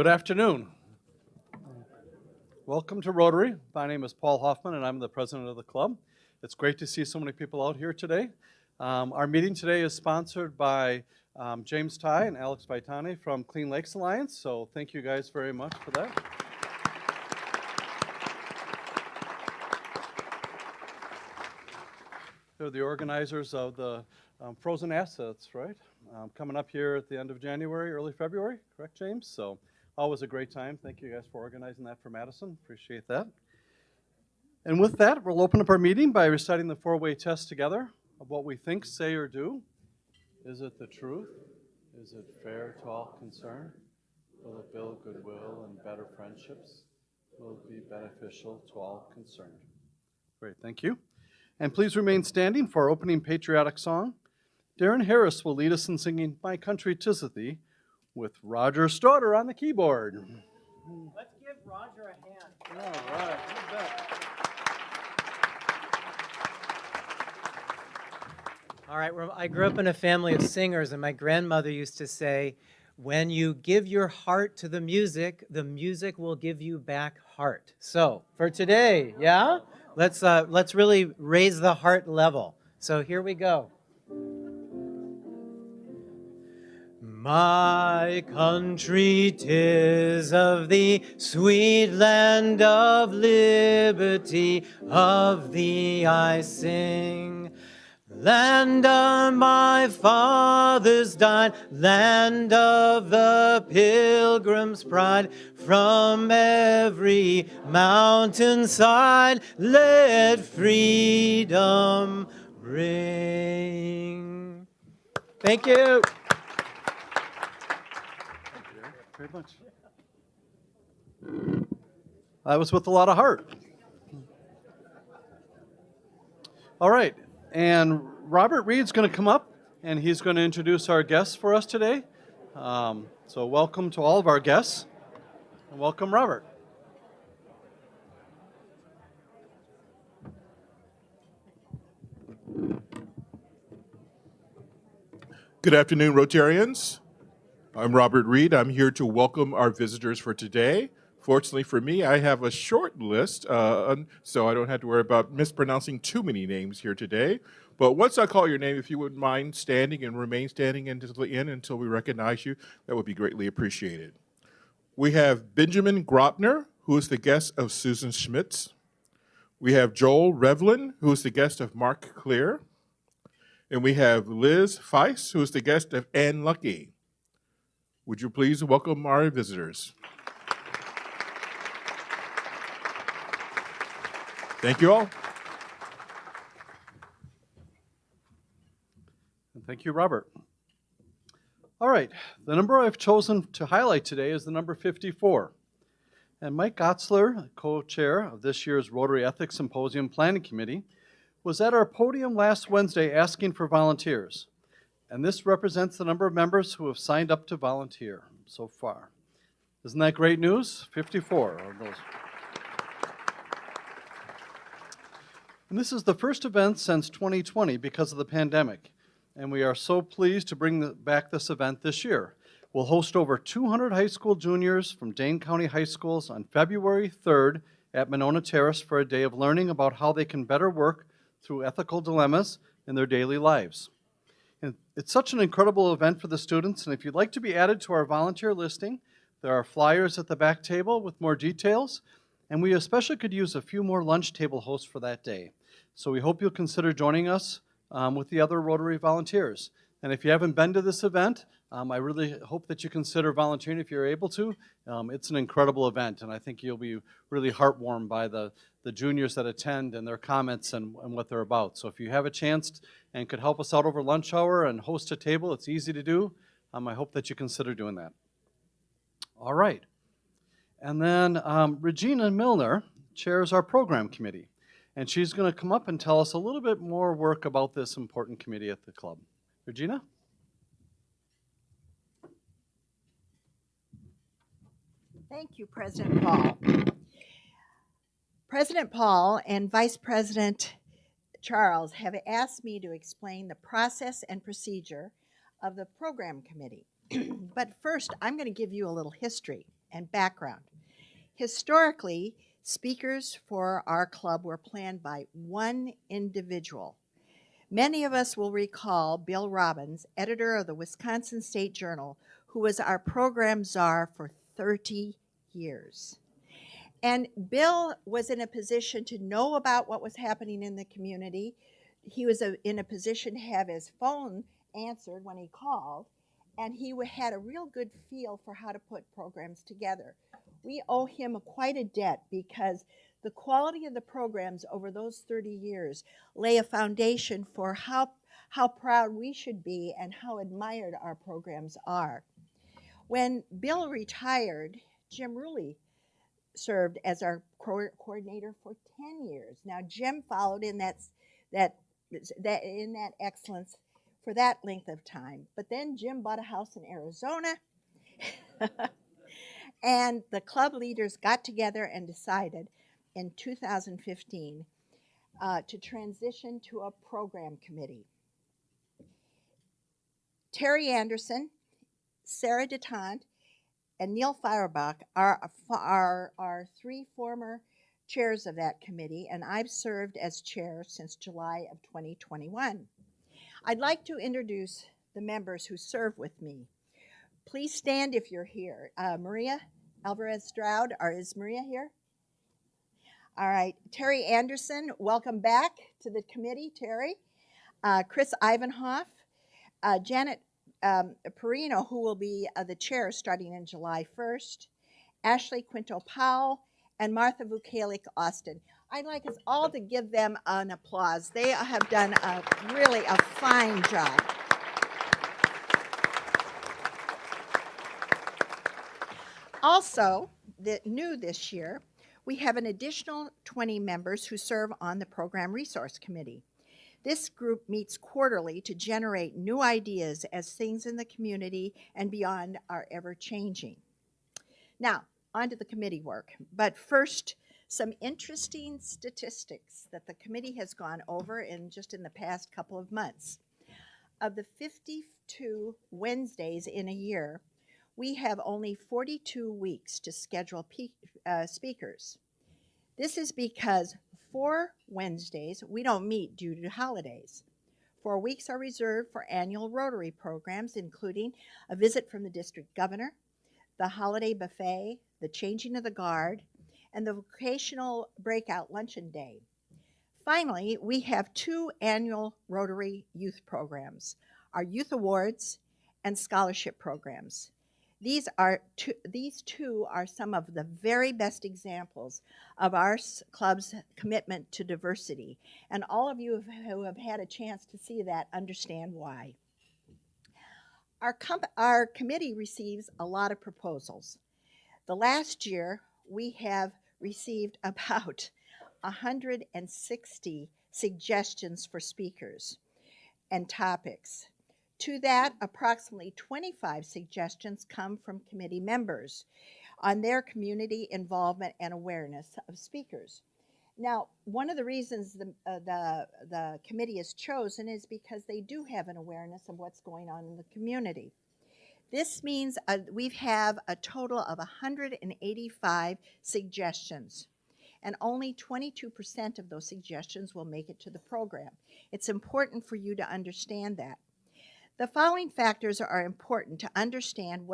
Good afternoon. Welcome to Rotary. My name is Paul Hoffman and I'm the president of the club. It's great to see so many people out here today. Our meeting today is sponsored by James Ty and Alex Baitani from Clean Lakes Alliance, so thank you guys very much for that. They're the organizers of the Frozen Assets, right? Coming up here at the end of January, early February, correct, James? So always a great time. Thank you guys for organizing that for Madison. Appreciate that. And with that, we'll open up our meeting by reciting the four-way test together of what we think, say, or do. Is it the truth? Is it fair to all concerned? Will it build goodwill and better friendships? Will it be beneficial to all concerned? Great, thank you. And please remain standing for our opening patriotic song. Darren Harris will lead us in singing My Country 'Tis of Thee with Roger Stoddard on the keyboard. Let's give Roger a hand. All right, you bet. All right, well, I grew up in a family of singers, and my grandmother used to say, when you give your heart to the music will give you back heart. So for today, yeah? Let's really raise the heart level. So here we go. My country, 'tis of thee, sweet land of liberty, of thee I sing. Land of my fathers died, land of the pilgrim's pride, from every mountainside let freedom ring. Thank you. Very much. That was with a lot of heart. All right, and Robert Reed's going to come up, and he's going to introduce our guests for us today. So welcome to all of our guests, and welcome, Robert. Good afternoon, Rotarians. I'm Robert Reed. I'm here to welcome our visitors for today. Fortunately for me, I have a short list, so I don't have to worry about mispronouncing too many names here today. But once I call your name, if you wouldn't mind standing and remain standing until the end until we recognize you, that would be greatly appreciated. We have Benjamin Grotner, who is the guest of Susan Schmitz. We have Joel Revlin, who is the guest of Mark Clear. And we have Liz Feiss, who is the guest of Ann Lucky. Would you please welcome our visitors? Thank you all. And thank you, Robert. All right, the number I've chosen to highlight today is the number 54. And Mike Gotzler, co-chair of this year's Rotary Ethics Symposium Planning Committee, was at our podium last Wednesday asking for volunteers. And this represents the number of members who have signed up to volunteer so far. Isn't that great news? 54 of those. And this is the first event since 2020 because of the pandemic. And we are so pleased to bring back this event this year. We'll host over 200 high school juniors from Dane County High Schools on February 3rd at Monona Terrace for a day of learning about how they can better work through ethical dilemmas in their daily lives. And it's such an incredible event for the students, and if you'd like to be added to our volunteer listing, there are flyers at the back table with more details, and we especially could use a few more lunch table hosts for that day. So we hope you'll consider joining us with the other Rotary volunteers. And if you haven't been to this event, I really hope that you consider volunteering if you're able to. It's an incredible event, and I think you'll be really heartwarmed by the juniors that attend and their comments and what they're about. So if you have a chance and could help us out over lunch hour and host a table, it's easy to do. I hope that you consider doing that. All right. And then Regina Milner chairs our program committee, and she's going to come up and tell us a little bit more work about this important committee at the club. Regina? Thank you, President Paul. President Paul and Vice President Charles have asked me to explain the process and procedure of the program committee. But first, I'm going to give you a little history. and background. Historically, speakers for our club were planned by one individual. Many of us will recall Bill Robbins, editor of the Wisconsin State Journal, who was our program czar for 30 years. And Bill was in a position to know about what was happening in the community. He was in a position to have his phone answered when he called, and he had a real good feel for how to put programs together. We owe him quite a debt because the quality of the programs over those 30 years lay a foundation for how proud we should be and how admired our programs are. When Bill retired, Jim Ruley served as our coordinator for 10 years. Now, Jim followed in that excellence for that length of time. But then Jim bought a house in Arizona, and the club leaders got together and decided in 2015 to transition to a program committee. Terry Anderson, Sarah DeTant, and Neil Feuerbach are three former chairs of that committee, and I've served as chair since July of 2021. I'd like to introduce the members who serve with me. Please stand if you're here. Maria Alvarez-Stroud, is Maria here? All right, Terry Anderson, welcome back to the committee, Terry. Chris Ivanhoff, Janet Perino, who will be the chair starting in July 1st, Ashley Quinto-Powell, and Martha Vukalik Austin. I'd like us all to give them an applause. They have done really a fine job. Also, new this year, we have an additional 20 members who serve on the Program Resource Committee. This group meets quarterly to generate new ideas as things in the community and beyond are ever changing. Now, on to the committee work. But first, some interesting statistics that the committee has gone over in the past couple of months. Of the 52 Wednesdays in a year, we have only 42 weeks to schedule speakers. This is because 4 Wednesdays we don't meet due to holidays. 4 weeks are reserved for annual Rotary programs, including a visit from the district governor, the holiday buffet, the changing of the guard, and the vocational breakout luncheon day. Finally, we have 2 annual Rotary youth programs, our youth awards and scholarship programs. These two are some of the very best examples of our club's commitment to diversity, and all of you who have had a chance to see that understand why. Our committee receives a lot of proposals. The last year, we have received about 160 suggestions for speakers and topics. To that, approximately 25 suggestions come from committee members on their community involvement and awareness of speakers. Now, one of the reasons the committee is chosen is because they do have an awareness of what's going on in the community. This means we have a total of 185 suggestions, and only 22% of those suggestions will make it to the program. It's important for you to understand that. The following factors are important to understand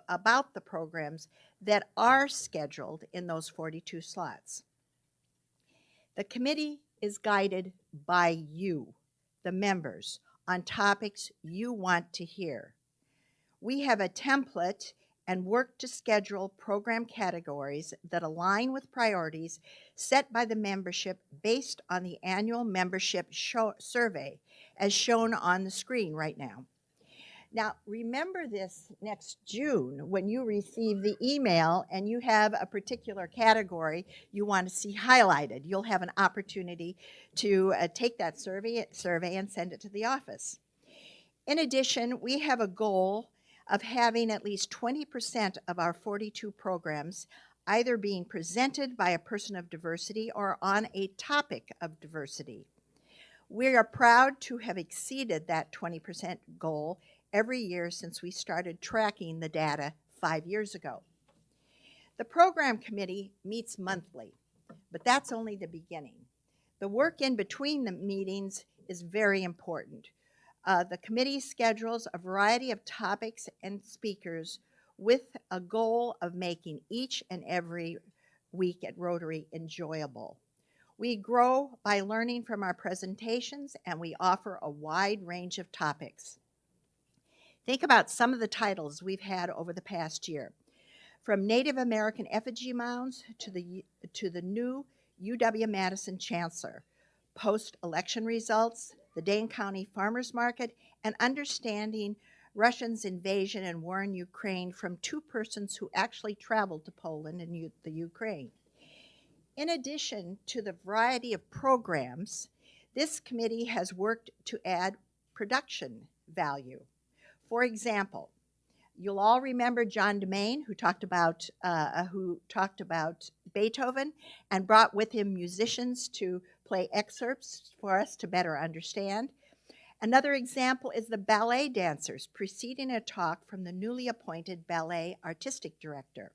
about the programs that are scheduled in those 42 slots. The committee is guided by you, the members, on topics you want to hear. We have a template and work to schedule program categories that align with priorities set by the membership based on the annual membership survey, as shown on the screen right now. Now, remember this next June when you receive the email and you have a particular category you want to see highlighted. You'll have an opportunity to take that survey and send it to the office. In addition, we have a goal of having at least 20% of our 42 programs either being presented by a person of diversity or on a topic of diversity. We are proud to have exceeded that 20% goal every year since we started tracking the data 5 years ago. The program committee meets monthly, but that's only the beginning. The work in between the meetings is very important. The committee schedules a variety of topics and speakers with a goal of making each and every week at Rotary enjoyable. We grow by learning from our presentations, and we offer a wide range of topics. Think about some of the titles we've had over the past year. From Native American effigy mounds to the new UW-Madison Chancellor, post-election results, the Dane County Farmers Market, and understanding Russia's invasion and war in Ukraine from two persons who actually traveled to Poland and the Ukraine. In addition to the variety of programs, this committee has worked to add production value. For example, you'll all remember John DeMaine, who talked about Beethoven and brought with him musicians to play excerpts for us to better understand. Another example is the ballet dancers preceding a talk from the newly appointed ballet artistic director.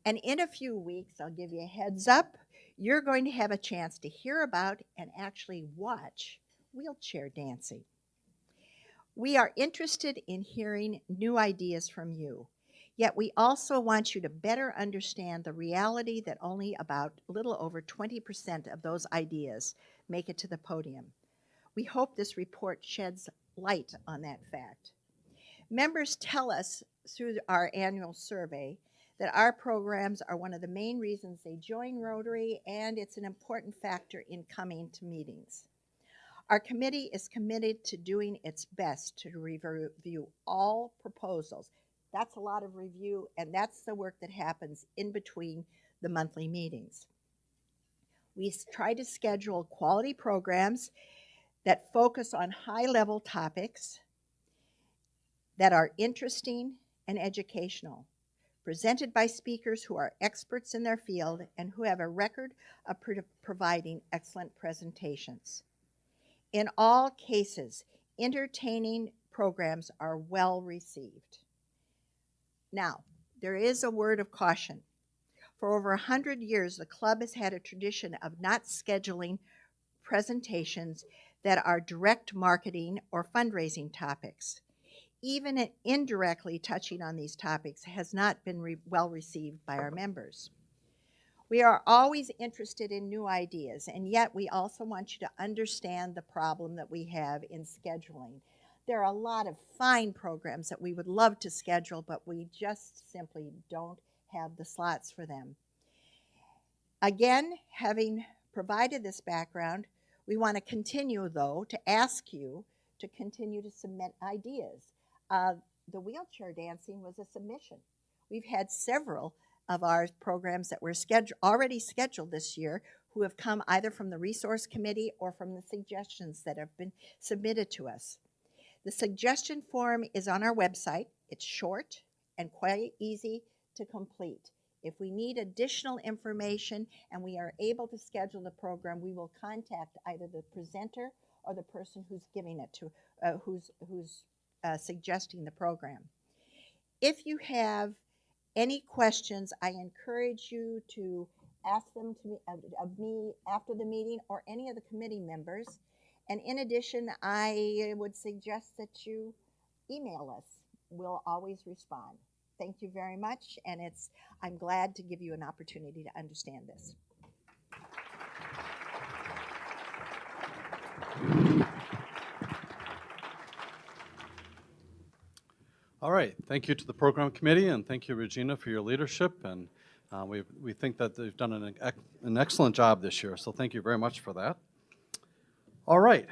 And in a few weeks, I'll give you a heads up, you're going to have a chance to hear about and actually watch wheelchair dancing. We are interested in hearing new ideas from you, yet we also want you to better understand the reality that only about a little over 20% of those ideas make it to the podium. We hope this report sheds light on that fact. Members tell us through our annual survey that our programs are one of the main reasons they join Rotary, and it's an important factor in coming to meetings. Our committee is committed to doing its best to review all proposals. That's a lot of review, and that's the work that happens in between the monthly meetings. We try to schedule quality programs that focus on high-level topics that are interesting and educational, presented by speakers who are experts in their field and who have a record of providing excellent presentations. In all cases, entertaining programs are well received. Now, there is a word of caution. For over 100 years, the club has had a tradition of not scheduling presentations that are direct marketing or fundraising topics. Even indirectly touching on these topics has not been well received by our members. We are always interested in new ideas, and yet we also want you to understand the problem that we have in scheduling. There are a lot of fine programs that we would love to schedule, but we just simply don't have the slots for them. Again, having provided this background, we want to continue, though, to ask you to continue to submit ideas. The wheelchair dancing was a submission. We've had several of our programs that were already scheduled this year who have come either from the resource committee or from the suggestions that have been submitted to us. The suggestion form is on our website. It's short and quite easy to complete. If we need additional information and we are able to schedule the program, we will contact either the presenter or the person who's giving it to, who's suggesting the program. If you have any questions, I encourage you to ask them of me after the meeting or any of the committee members. And in addition, I would suggest that you email us. We'll always respond. Thank you very much, and I'm glad to give you an opportunity to understand this. All right, thank you to the program committee, and thank you, Regina, for your leadership. And we think that they've done an excellent job this year, so thank you very much for that. All right,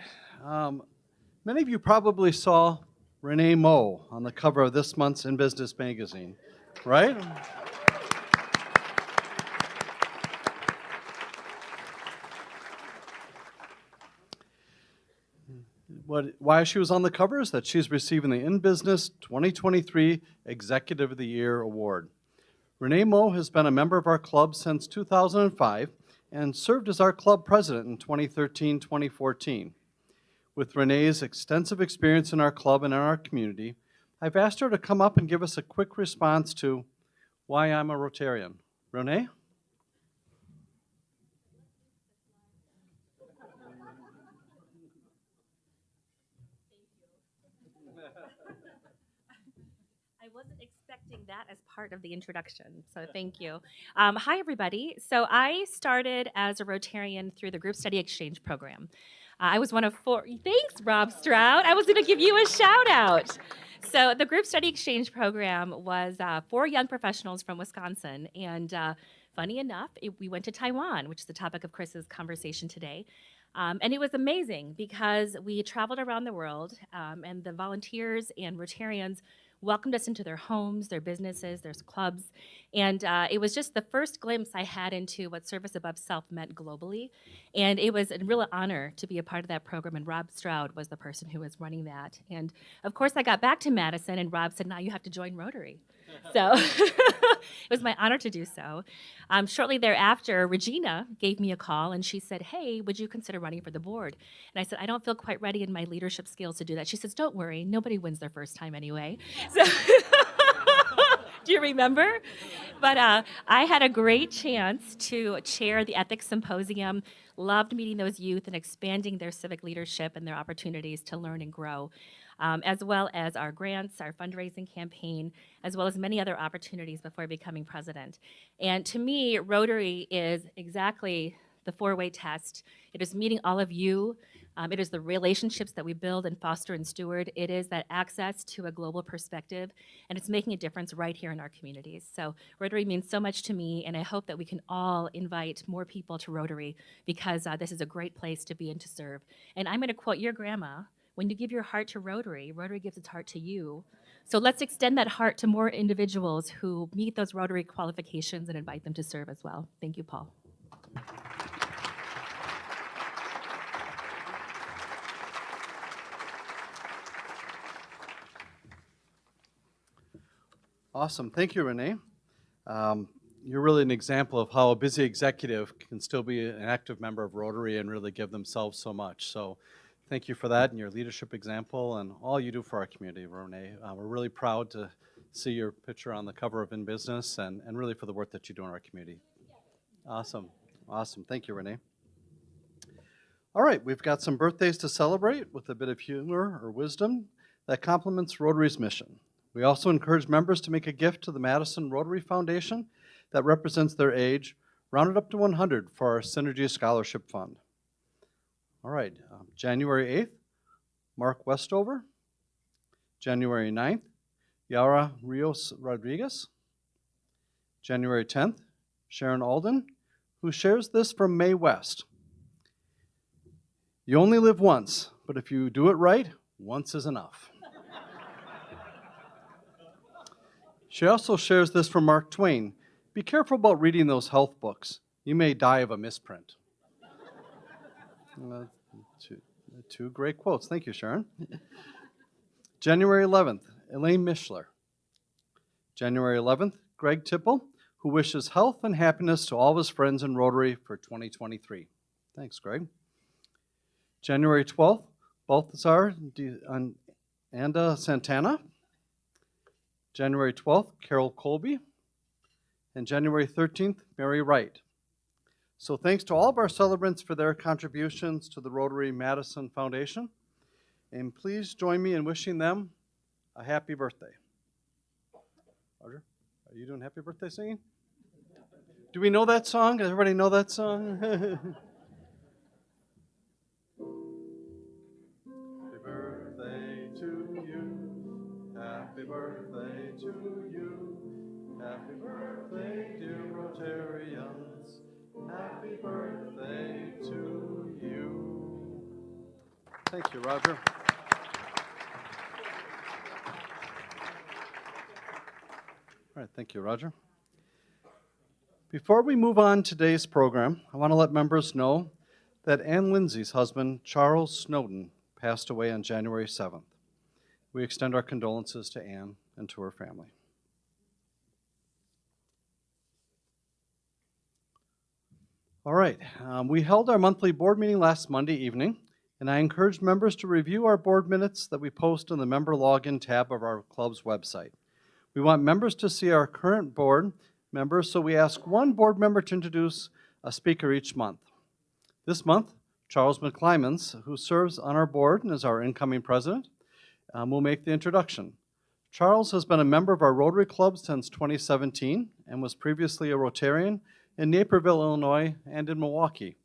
many of you probably saw Renee Moe on the cover of this month's In Business magazine, right? Why she was on the cover is that she's receiving the In Business 2023 Executive of the Year Award. Renee Moe has been a member of our club since 2005 and served as our club president in 2013-2014. With Renee's extensive experience in our club and in our community, I've asked her to come up and give us a quick response to Why I'm a Rotarian. Renee? I wasn't expecting that as part of the introduction, so thank you. Hi, everybody. So I started as a Rotarian through the Group Study Exchange Program. I was one of 4. Thanks, Rob Stroud. I was going to give you a shout out. So the Group Study Exchange Program was 4 young professionals from Wisconsin, and funny enough, we went to Taiwan, which is the topic of Chris's conversation today. And it was amazing because we traveled around the world, and the volunteers and Rotarians welcomed us into their homes, their businesses, their clubs. And it was just the first glimpse I had into what service above self meant globally. And it was a real honor to be a part of that program. And Rob Stroud was the person who was running that. And of course, I got back to Madison, and Rob said, now you have to join Rotary. So it was my honor to do so. Shortly thereafter, Regina gave me a call, and she said, hey, would you consider running for the board? And I said, I don't feel quite ready in my leadership skills to do that. She says, don't worry, nobody wins their first time anyway. So do you remember? But I had a great chance to chair the Ethics Symposium, loved meeting those youth and expanding their civic leadership and their opportunities to learn and grow. As well as our grants, our fundraising campaign, as well as many other opportunities before becoming president. And to me, Rotary is exactly the 4-way test. It is meeting all of you. It is the relationships that we build and foster and steward. It is that access to a global perspective, and it's making a difference right here in our communities. So Rotary means so much to me, and I hope that we can all invite more people to Rotary because this is a great place to be and to serve. And I'm going to quote your grandma. When you give your heart to Rotary, Rotary gives its heart to you. So let's extend that heart to more individuals who meet those Rotary qualifications and invite them to serve as well. Thank you, Paul. Awesome. Thank you, Renee. You're really an example of how a busy executive can still be an active member of Rotary and really give themselves so much. So thank you for that and your leadership example and all you do for our community, Renee. We're really proud to see your picture on the cover of In Business and really for the work that you do in our community. Awesome. Awesome. Thank you, Renee. All right, we've got some birthdays to celebrate with a bit of humor or wisdom that complements Rotary's mission. We also encourage members to make a gift to the Madison Rotary Foundation that represents their age, rounded up to 100 for our Synergy Scholarship Fund. All right, January 8th, Mark Westover. January 9th, Yara Rios Rodriguez. January 10th, Sharon Alden, who shares this from Mae West. You only live once, but if you do it right, once is enough. She also shares this from Mark Twain. Be careful about reading those health books. You may die of a misprint. Two great quotes. Thank you, Sharon. January 11th, Elaine Mishler. January 11th, Greg Tipple, who wishes health and happiness to all of his friends in Rotary for 2023. Thanks, Greg. January 12th, Balthazar Anda Santana. January 12th, Carol Colby. And January 13th, Mary Wright. So thanks to all of our celebrants for their contributions to the Rotary Madison Foundation. And please join me in wishing them a happy birthday. Roger, are you doing happy birthday singing? Do we know that song? Does everybody know that song? Happy birthday to you. Happy birthday to you. Happy birthday, dear Rotarians. Happy birthday to you. Thank you, Roger. All right, thank you, Roger. Before we move on today's program, I want to let members know that Ann Lindsay's husband, Charles Snowden, passed away on January 7th. We extend our condolences to Ann and to her family. All right, we held our monthly board meeting last Monday evening, and I encourage members to review our board minutes that we post in the member login tab of our club's website. We want members to see our current board members, so we ask one board member to introduce a speaker each month. This month, Charles McClymans, who serves on our board and is our incoming president, will make the introduction. Charles has been a member of our Rotary Club since 2017 and was previously a Rotarian in Naperville, Illinois, and in Milwaukee.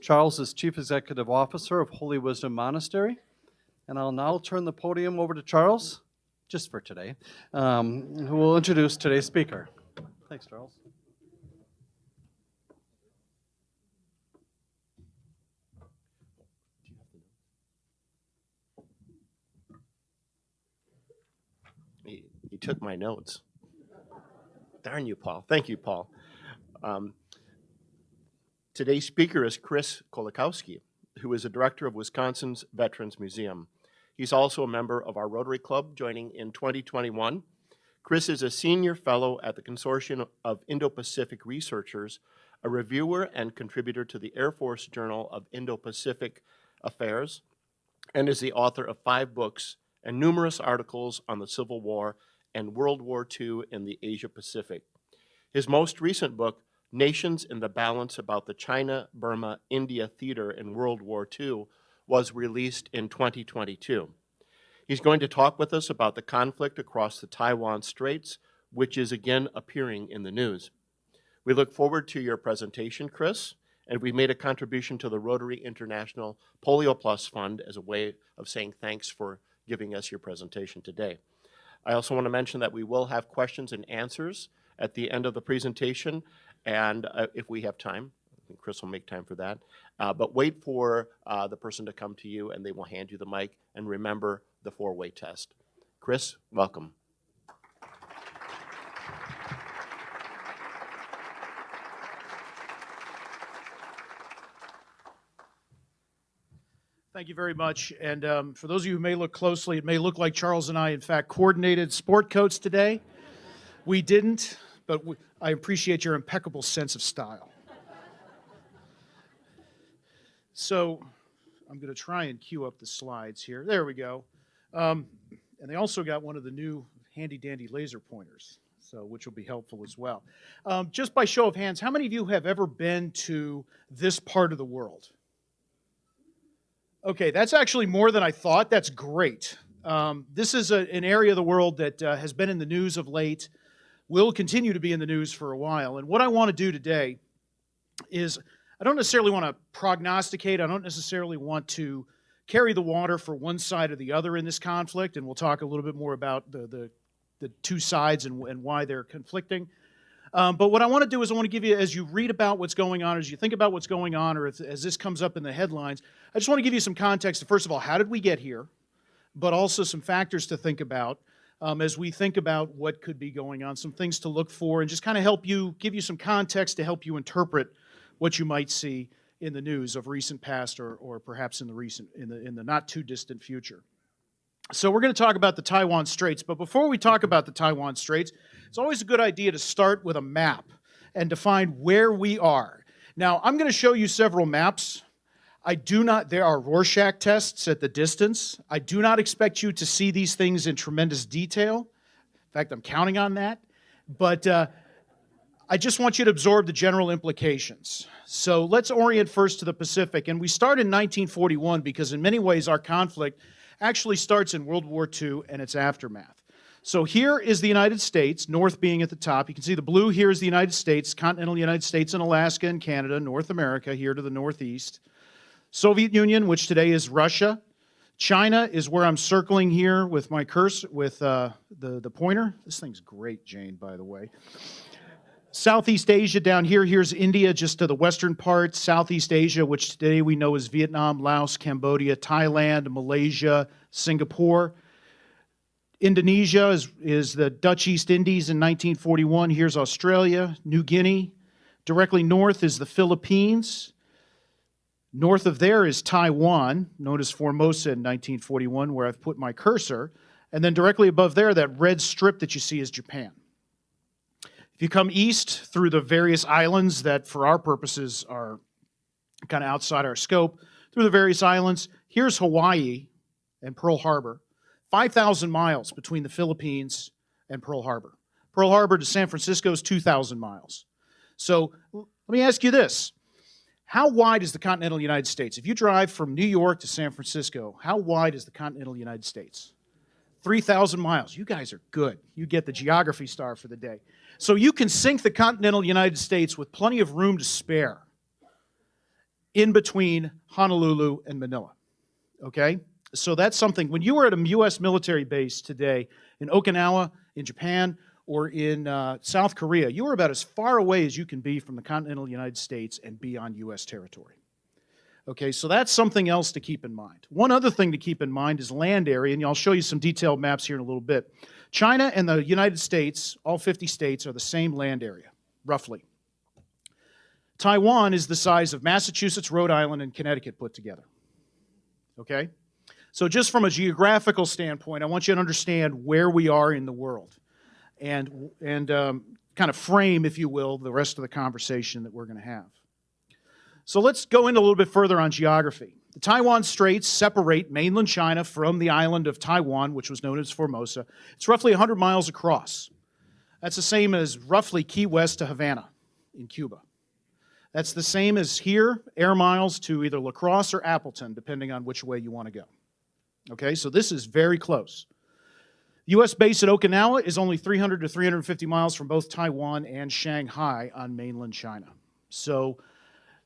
Charles is Chief Executive Officer of Holy Wisdom Monastery, and I'll now turn the podium over to Charles, just for today, who will introduce today's speaker. Thanks, Charles. He took my notes. Darn you, Paul. Thank you, Paul. Today's speaker is Chris Kolakowski, who is a director of Wisconsin's Veterans Museum. He's also a member of our Rotary Club, joining in 2021. Chris is a senior fellow at the Consortium of Indo-Pacific Researchers, a reviewer and contributor to the Air Force Journal of Indo-Pacific Affairs, and is the author of 5 books and numerous articles on the Civil War and World War II in the Asia-Pacific. His most recent book, Nations in the Balance About the China-Burma-India Theater in World War II, was released in 2022. He's going to talk with us about the conflict across the Taiwan Straits, which is again appearing in the news. We look forward to your presentation, Chris, and we made a contribution to the Rotary International Polio Plus Fund as a way of saying thanks for giving us your presentation today. I also want to mention that we will have questions and answers at the end of the presentation, and if we have time, I think Chris will make time for that. But wait for the person to come to you, and they will hand you the mic, and remember the 4-way test. Chris, welcome. Thank you very much. And for those of you who may look closely, it may look like Charles and I, in fact, coordinated sport coats today. We didn't, but I appreciate your impeccable sense of style. So I'm going to try and cue up the slides here. There we go. And they also got one of the new handy-dandy laser pointers, which will be helpful as well. Just by show of hands, how many of you have ever been to this part of the world? Okay, that's actually more than I thought. That's great. This is an area of the world that has been in the news of late, will continue to be in the news for a while. And what I want to do today is, I don't necessarily want to prognosticate, I don't necessarily want to carry the water for one side or the other in this conflict, and we'll talk a little bit more about the two sides and why they're conflicting. But what I want to do is I want to give you, as you read about what's going on, as you think about what's going on, or as this comes up in the headlines, I just want to give you some context. First of all, how did we get here? But also some factors to think about as we think about what could be going on, some things to look for, and just kind of help you, give you some context to help you interpret what you might see in the news of recent past or perhaps in the not too distant future. So we're going to talk about the Taiwan Straits, but before we talk about the Taiwan Straits, it's always a good idea to start with a map and define where we are. Now, I'm going to show you several maps. There are Rorschach tests at the distance. I do not expect you to see these things in tremendous detail. In fact, I'm counting on that. But I just want you to absorb the general implications. So let's orient first to the Pacific. And we start in 1941 because in many ways our conflict actually starts in World War II and its aftermath. So here is the United States, north being at the top. You can see the blue here is the United States, continental United States and Alaska and Canada, North America here to the northeast. Soviet Union, which today is Russia. China is where I'm circling here with my cursor, with the pointer. This thing's great, Jane, by the way. Southeast Asia down here. Here's India just to the western part. Southeast Asia, which today we know is Vietnam, Laos, Cambodia, Thailand, Malaysia, Singapore. Indonesia is the Dutch East Indies in 1941. Here's Australia, New Guinea. Directly north is the Philippines. North of there is Taiwan, known as Formosa in 1941, where I've put my cursor. And then directly above there, that red strip that you see is Japan. If you come east through the various islands that, for our purposes, are kind of outside our scope, through the various islands, here's Hawaii and Pearl Harbor. 5,000 miles between the Philippines and Pearl Harbor. Pearl Harbor to San Francisco is 2,000 miles. So let me ask you this. How wide is the continental United States? If you drive from New York to San Francisco, how wide is the continental United States? 3,000 miles. You guys are good. You get the geography star for the day. So you can sink the continental United States with plenty of room to spare in between Honolulu and Manila. Okay? So that's something. When you were at a U.S. military base today in Okinawa, in Japan, or in South Korea, you are about as far away as you can be from the continental United States and be on U.S. territory. Okay, so that's something else to keep in mind. One other thing to keep in mind is land area, and I'll show you some detailed maps here in a little bit. China and the United States, all 50 states, are the same land area, roughly. Taiwan is the size of Massachusetts, Rhode Island, and Connecticut put together. Okay? So just from a geographical standpoint, I want you to understand where we are in the world and kind of frame, if you will, the rest of the conversation that we're going to have. So let's go into a little bit further on geography. The Taiwan Straits separate mainland China from the island of Taiwan, which was known as Formosa. It's roughly 100 miles across. That's the same as roughly Key West to Havana in Cuba. That's the same as here, air miles to either La Crosse or Appleton, depending on which way you want to go. Okay, so this is very close. The U.S. base at Okinawa is only 300 to 350 miles from both Taiwan and Shanghai on mainland China. So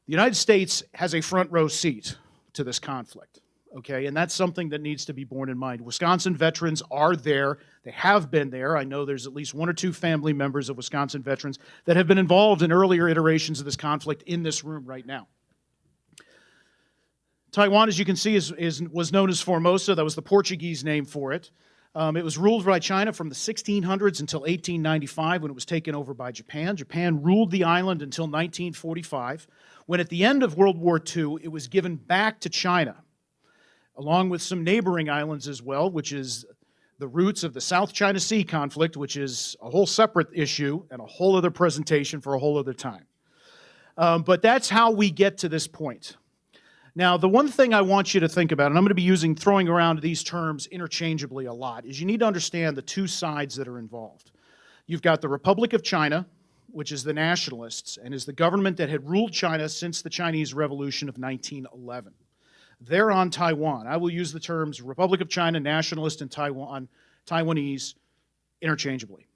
the United States has a front row seat to this conflict, okay? And that's something that needs to be borne in mind. Wisconsin veterans are there. They have been there. I know there's at least one or two family members of Wisconsin veterans that have been involved in earlier iterations of this conflict in this room right now. Taiwan, as you can see, was known as Formosa. That was the Portuguese name for it. It was ruled by China from the 1600s until 1895 when it was taken over by Japan. Japan ruled the island until 1945, when at the end of World War II, it was given back to China, along with some neighboring islands as well, which is the roots of the South China Sea conflict, which is a whole separate issue and a whole other presentation for a whole other time. But that's how we get to this point. Now, the one thing I want you to think about, and I'm going to be throwing around these terms interchangeably a lot, is you need to understand the two sides that are involved. You've got the Republic of China, which is the nationalists, and is the government that had ruled China since the Chinese Revolution of 1911. They're on Taiwan. I will use the terms Republic of China, nationalist, and Taiwanese interchangeably.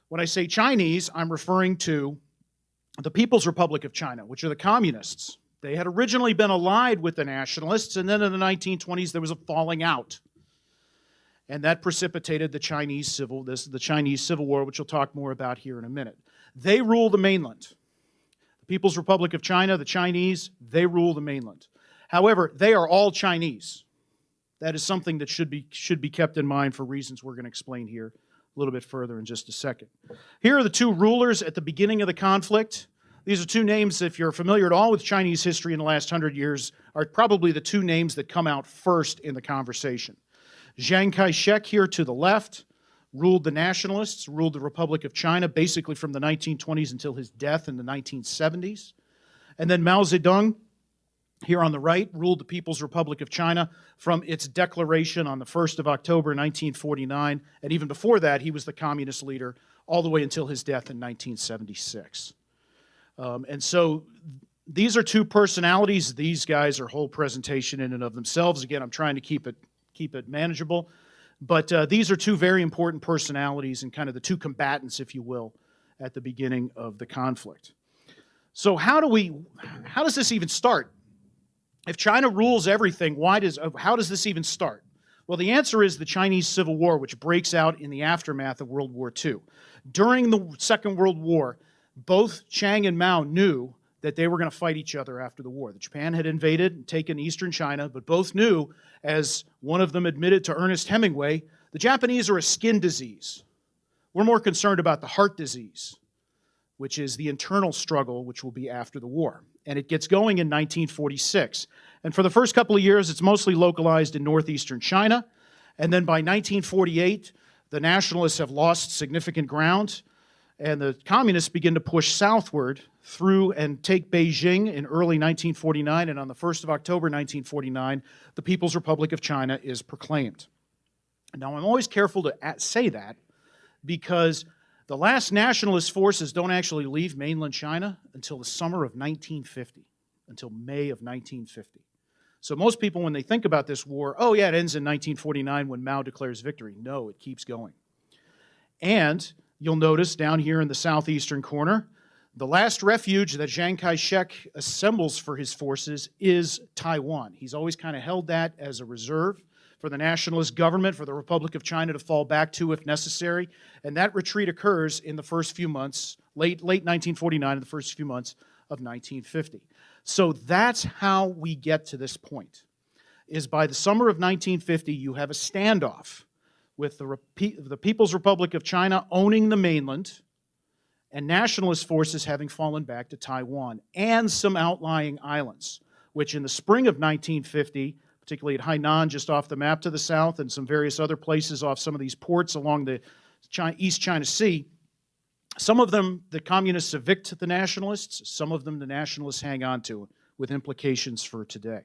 When I say Chinese, I'm referring to the People's Republic of China, which are the communists. They had originally been allied with the nationalists, and then in the 1920s there was a falling out. And that precipitated the Chinese Civil War, which we'll talk more about here in a minute. They rule the mainland. The People's Republic of China, the Chinese, they rule the mainland. However, they are all Chinese. That is something that should be kept in mind for reasons we're going to explain here a little bit further in just a second. Here are the two rulers at the beginning of the conflict. These are two names, if you're familiar at all with Chinese history in the last 100 years, are probably the two names that come out first in the conversation. Chiang Kai-shek here to the left ruled the nationalists, ruled the Republic of China basically from the 1920s until his death in the 1970s. And then Mao Zedong here on the right ruled the People's Republic of China from its declaration on the 1st of October 1949. And even before that, he was the communist leader all the way until his death in 1976. And so these are two personalities. These guys are whole presentation in and of themselves. Again, I'm trying to keep it manageable. But these are two very important personalities and kind of the two combatants, if you will, at the beginning of the conflict. So how does this even start? If China rules everything, how does this even start? Well, the answer is the Chinese Civil War, which breaks out in the aftermath of World War II. During the Second World War, both Chiang and Mao knew that they were going to fight each other after the war. Japan had invaded and taken eastern China, but both knew, as one of them admitted to Ernest Hemingway, the Japanese are a skin disease. We're more concerned about the heart disease, which is the internal struggle, which will be after the war. And it gets going in 1946. And for the first couple of years, it's mostly localized in northeastern China. And then by 1948, the nationalists have lost significant ground, and the communists begin to push southward through and take Beijing in early 1949, and on the 1st of October 1949, the People's Republic of China is proclaimed. Now, I'm always careful to say that because the last nationalist forces don't actually leave mainland China until the summer of 1950, until May of 1950. So most people, when they think about this war, oh yeah, it ends in 1949 when Mao declares victory. No, it keeps going. And you'll notice down here in the southeastern corner, the last refuge that Chiang Kai-shek assembles for his forces is Taiwan. He's always kind of held that as a reserve for the nationalist government, for the Republic of China to fall back to if necessary. And that retreat occurs in the first few months, late 1949, in the first few months of 1950. So that's how we get to this point, is by the summer of 1950, you have a standoff with the People's Republic of China owning the mainland and nationalist forces having fallen back to Taiwan and some outlying islands, which in the spring of 1950, particularly at Hainan, just off the map to the south, and some various other places off some of these ports along the East China Sea, some of them the communists evict the nationalists, some of them the nationalists hang on to, with implications for today.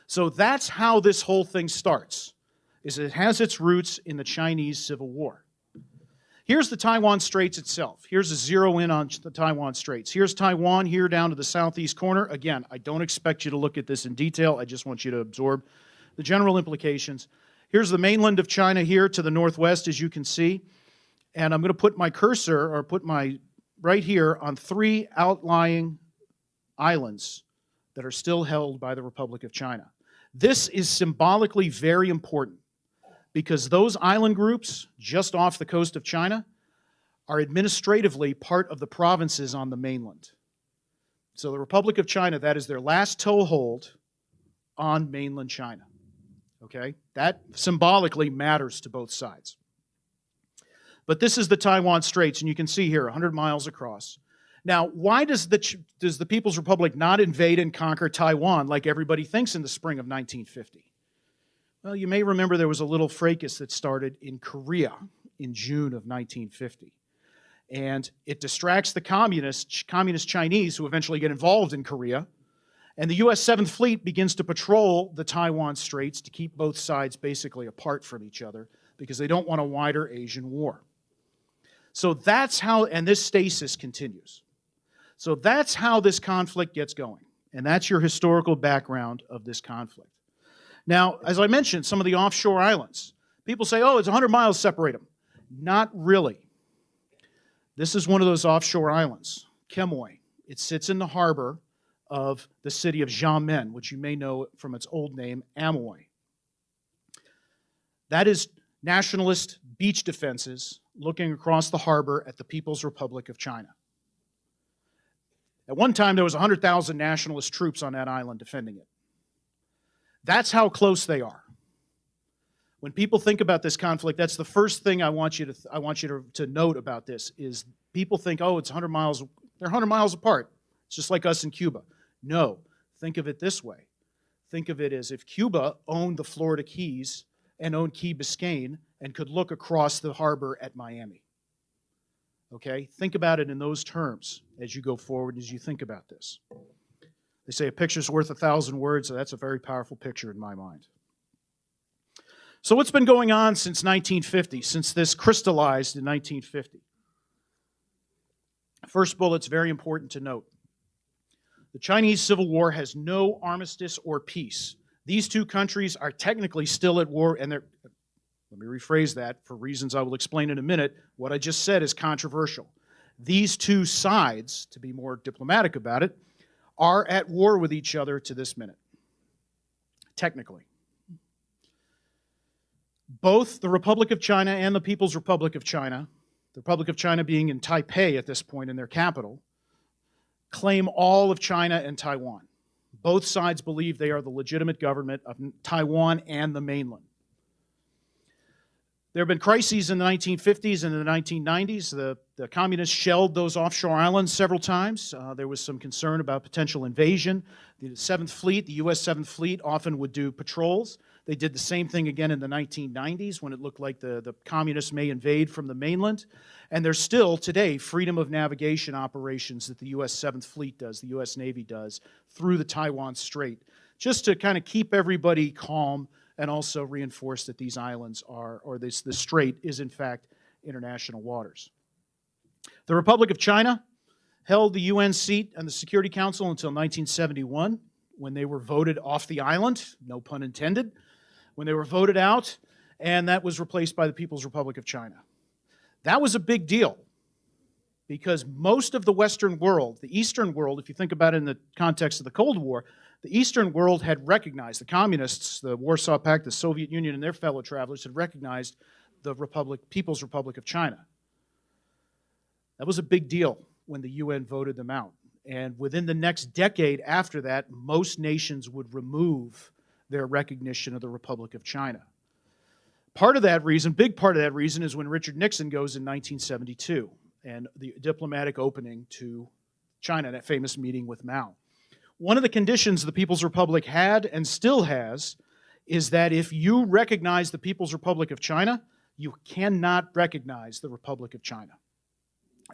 So that's how this whole thing starts, is it has its roots in the Chinese Civil War. Here's the Taiwan Straits itself. Here's a zero in on the Taiwan Straits. Here's Taiwan here down to the southeast corner. Again, I don't expect you to look at this in detail. I just want you to absorb the general implications. Here's the mainland of China here to the northwest, as you can see. And I'm going to put my cursor, or put my right here, on 3 outlying islands that are still held by the Republic of China. This is symbolically very important, because those island groups just off the coast of China are administratively part of the provinces on the mainland. So the Republic of China, that is their last toehold on mainland China. Okay? That symbolically matters to both sides. But this is the Taiwan Straits, and you can see here, 100 miles across. Now, why does the People's Republic not invade and conquer Taiwan like everybody thinks in the spring of 1950? Well, you may remember there was a little fracas that started in Korea in June of 1950. And it distracts the communist Chinese, who eventually get involved in Korea. And the U.S. 7th Fleet begins to patrol the Taiwan Straits to keep both sides basically apart from each other, because they don't want a wider Asian war. So that's how, and this stasis continues. So that's how this conflict gets going. And that's your historical background of this conflict. Now, as I mentioned, some of the offshore islands. People say, oh, it's 100 miles separate them. Not really. This is one of those offshore islands, Quemoy. It sits in the harbor of the city of Xiamen, which you may know from its old name, Amoy. That is nationalist beach defenses looking across the harbor at the People's Republic of China. At one time, there was 100,000 nationalist troops on that island defending it. That's how close they are. When people think about this conflict, that's the first thing I want you to note about this, is people think, oh, it's 100 miles, they're 100 miles apart. It's just like us in Cuba. No, think of it this way. Think of it as if Cuba owned the Florida Keys and owned Key Biscayne and could look across the harbor at Miami. Okay? Think about it in those terms as you go forward, as you think about this. They say a picture's worth 1,000 words, so that's a very powerful picture in my mind. So what's been going on since 1950, since this crystallized in 1950? First bullet's very important to note. The Chinese Civil War has no armistice or peace. These two countries are technically still at war, and they're, let me rephrase that for reasons I will explain in a minute. What I just said is controversial. These two sides, to be more diplomatic about it, are at war with each other to this minute, technically. Both the Republic of China and the People's Republic of China, the Republic of China being in Taipei at this point in their capital, claim all of China and Taiwan. Both sides believe they are the legitimate government of Taiwan and the mainland. There have been crises in the 1950s and in the 1990s. The communists shelled those offshore islands several times. There was some concern about potential invasion. The 7th Fleet, the U.S. 7th Fleet, often would do patrols. They did the same thing again in the 1990s when it looked like the communists may invade from the mainland. And there's still, today, freedom of navigation operations that the U.S. 7th Fleet does, the U.S. Navy does, through the Taiwan Strait, just to kind of keep everybody calm and also reinforce that these islands are, or this strait is in fact international waters. The Republic of China held the UN seat on the Security Council until 1971, when they were voted off the island, no pun intended, when they were voted out, and that was replaced by the People's Republic of China. That was a big deal, because most of the Western world, the Eastern world, if you think about it in the context of the Cold War, the Eastern world had recognized, the communists, the Warsaw Pact, the Soviet Union, and their fellow travelers had recognized the People's Republic of China. That was a big deal when the UN voted them out. And within the next decade after that, most nations would remove their recognition of the Republic of China. Part of that reason, big part of that reason, is when Richard Nixon goes in 1972 and the diplomatic opening to China, that famous meeting with Mao. One of the conditions the People's Republic had and still has is that if you recognize the People's Republic of China, you cannot recognize the Republic of China.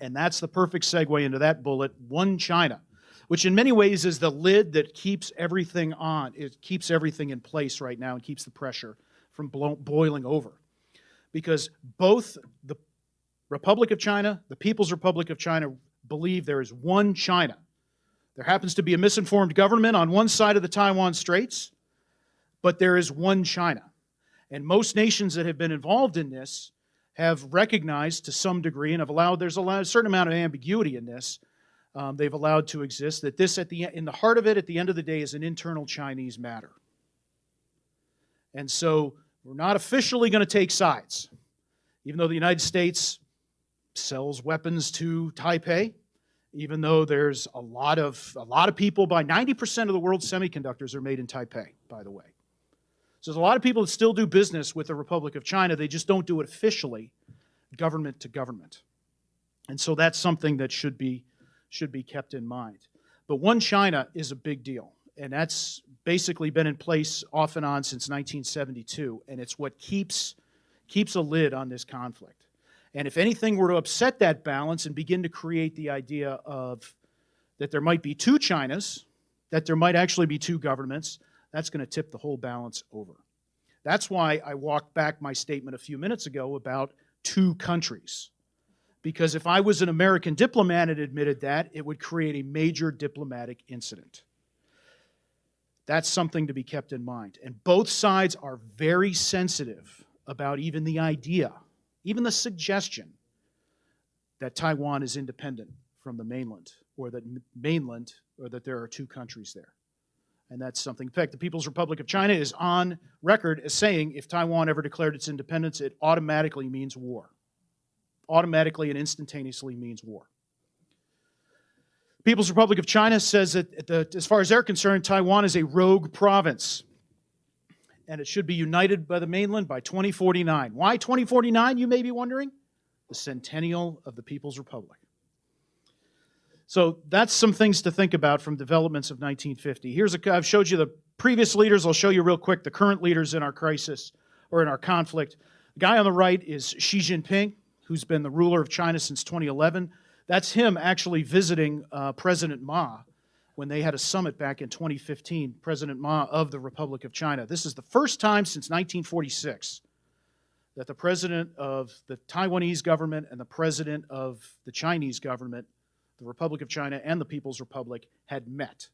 And that's the perfect segue into that bullet, One China, which in many ways is the lid that keeps everything on. It keeps everything in place right now and keeps the pressure from boiling over. Because both the Republic of China, the People's Republic of China, believe there is one China. There happens to be a misinformed government on one side of the Taiwan Straits, but there is one China. And most nations that have been involved in this have recognized to some degree and have allowed, there's a certain amount of ambiguity in this, they've allowed to exist, that this in the heart of it, at the end of the day, is an internal Chinese matter. And so we're not officially going to take sides. Even though the United States sells weapons to Taipei, even though there's a lot of people, by 90% of the world's semiconductors are made in Taipei, by the way. So there's a lot of people that still do business with the Republic of China. They just don't do it officially, government to government. And so that's something that should be kept in mind. But One China is a big deal. And that's basically been in place off and on since 1972. And it's what keeps a lid on this conflict. And if anything were to upset that balance and begin to create the idea of that there might be two Chinas, that there might actually be two governments, that's going to tip the whole balance over. That's why I walked back my statement a few minutes ago about two countries. Because if I was an American diplomat and admitted that, it would create a major diplomatic incident. That's something to be kept in mind. And both sides are very sensitive about even the idea, even the suggestion, that Taiwan is independent from the mainland, or that there are two countries there. And that's something. In fact, the People's Republic of China is on record as saying if Taiwan ever declared its independence, it automatically means war. Automatically and instantaneously means war. The People's Republic of China says that, as far as they're concerned, Taiwan is a rogue province. And it should be united by the mainland by 2049. Why 2049, you may be wondering? The centennial of the People's Republic. So that's some things to think about from developments of 1950. I've showed you the previous leaders. I'll show you real quick the current leaders in our crisis, or in our conflict. The guy on the right is Xi Jinping, who's been the ruler of China since 2011. That's him actually visiting President Ma when they had a summit back in 2015, President Ma of the Republic of China. This is the first time since 1946 that the president of the Taiwanese government and the president of the Chinese government, the Republic of China and the People's Republic, had met.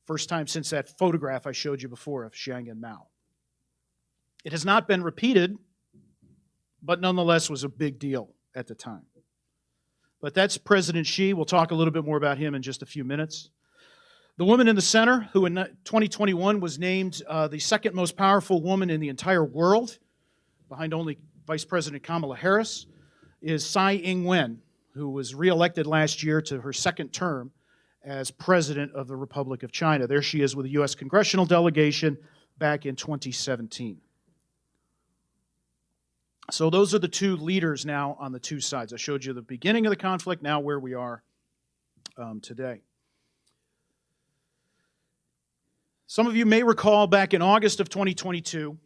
First time since that photograph I showed you before of Chiang and Mao. It has not been repeated, but nonetheless was a big deal at the time. But that's President Xi. We'll talk a little bit more about him in just a few minutes. The woman in the center, who in 2021 was named the second most powerful woman in the entire world, behind only Vice President Kamala Harris, is Tsai Ing-wen, who was reelected last year to her second term as President of the Republic of China. There she is with a U.S. congressional delegation back in 2017. So those are the two leaders now on the two sides. I showed you the beginning of the conflict, now where we are today. Some of you may recall back in August of 2022,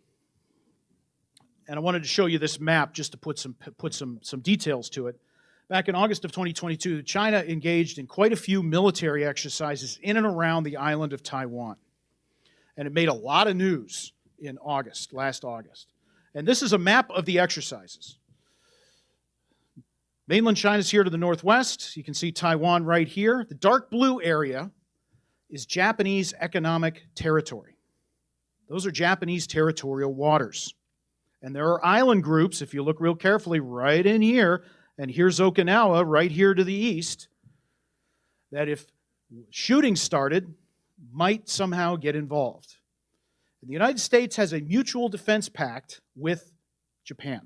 and I wanted to show you this map just to put some details to it. Back in August of 2022, China engaged in quite a few military exercises in and around the island of Taiwan. And it made a lot of news in last August. And this is a map of the exercises. Mainland China's here to the northwest. You can see Taiwan right here. The dark blue area is Japanese economic territory. Those are Japanese territorial waters. And there are island groups, if you look real carefully, right in here, and here's Okinawa right here to the east, that if shooting started, might somehow get involved. And the United States has a mutual defense pact with Japan.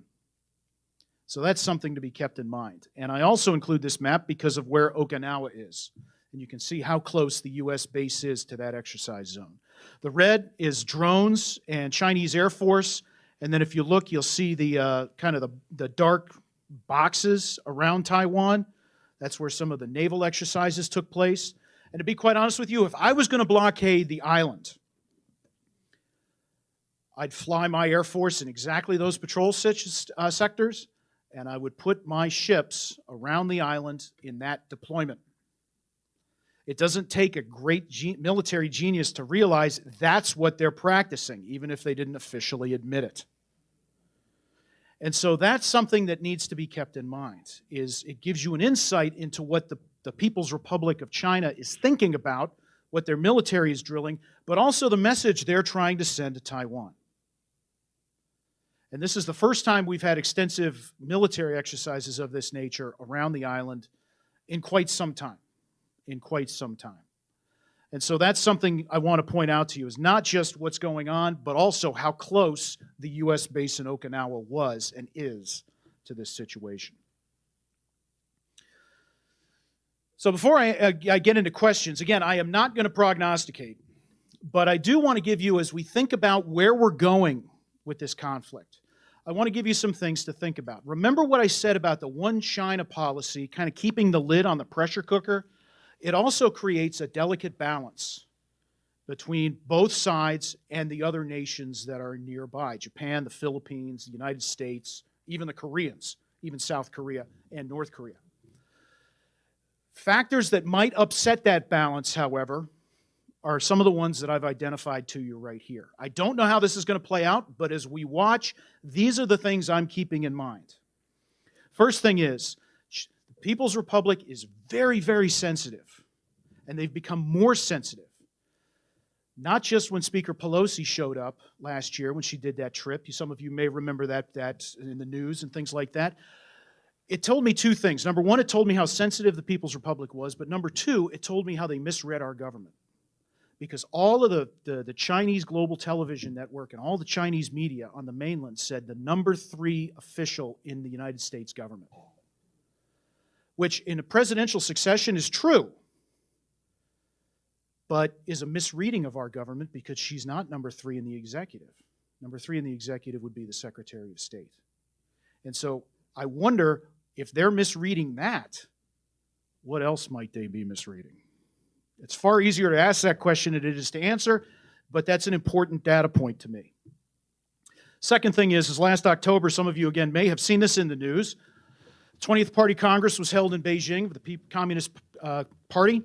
So that's something to be kept in mind. And I also include this map because of where Okinawa is. And you can see how close the U.S. base is to that exercise zone. The red is drones and Chinese Air Force. And then if you look, you'll see the kind of the dark boxes around Taiwan. That's where some of the naval exercises took place. And to be quite honest with you, if I was going to blockade the island, I'd fly my Air Force in exactly those patrol sectors, and I would put my ships around the island in that deployment. It doesn't take a great military genius to realize that's what they're practicing, even if they didn't officially admit it. And so that's something that needs to be kept in mind, is it gives you an insight into what the People's Republic of China is thinking about, what their military is drilling, but also the message they're trying to send to Taiwan. And this is the first time we've had extensive military exercises of this nature around the island in quite some time. And so that's something I want to point out to you, is not just what's going on, but also how close the U.S. base in Okinawa was and is to this situation. So before I get into questions, again, I am not going to prognosticate, but I do want to give you, as we think about where we're going with this conflict, I want to give you some things to think about. Remember what I said about the one China policy, kind of keeping the lid on the pressure cooker? It also creates a delicate balance between both sides and the other nations that are nearby. Japan, the Philippines, the United States, even the Koreans, even South Korea and North Korea. Factors that might upset that balance, however, are some of the ones that I've identified to you right here. I don't know how this is going to play out, but as we watch, these are the things I'm keeping in mind. First thing is, the People's Republic is very, very sensitive, and they've become more sensitive. Not just when Speaker Pelosi showed up last year when she did that trip. Some of you may remember that in the news and things like that. It told me two things. Number one, it told me how sensitive the People's Republic was, but number two, it told me how they misread our government. Because all of the Chinese global television network and all the Chinese media on the mainland said the number 3 official in the United States government, which in a presidential succession is true, but is a misreading of our government because she's not number 3 in the executive. Number 3 in the executive would be the Secretary of State. And so I wonder if they're misreading that, what else might they be misreading? It's far easier to ask that question than it is to answer, but that's an important data point to me. Second thing is last October, some of you, again, may have seen this in the news. 20th Party Congress was held in Beijing, the Communist Party,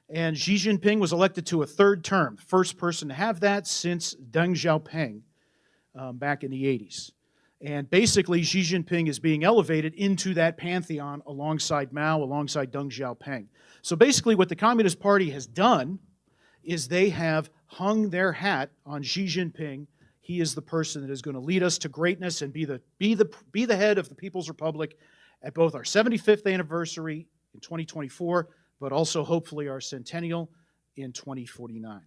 and Xi Jinping was elected to a third term, the first person to have that since Deng Xiaoping back in the 80s. And basically, Xi Jinping is being elevated into that pantheon alongside Mao, alongside Deng Xiaoping. So basically what the Communist Party has done is they have hung their hat on Xi Jinping. He is the person that is going to lead us to greatness and be the head of the People's Republic at both our 75th anniversary in 2024, but also hopefully our centennial in 2049.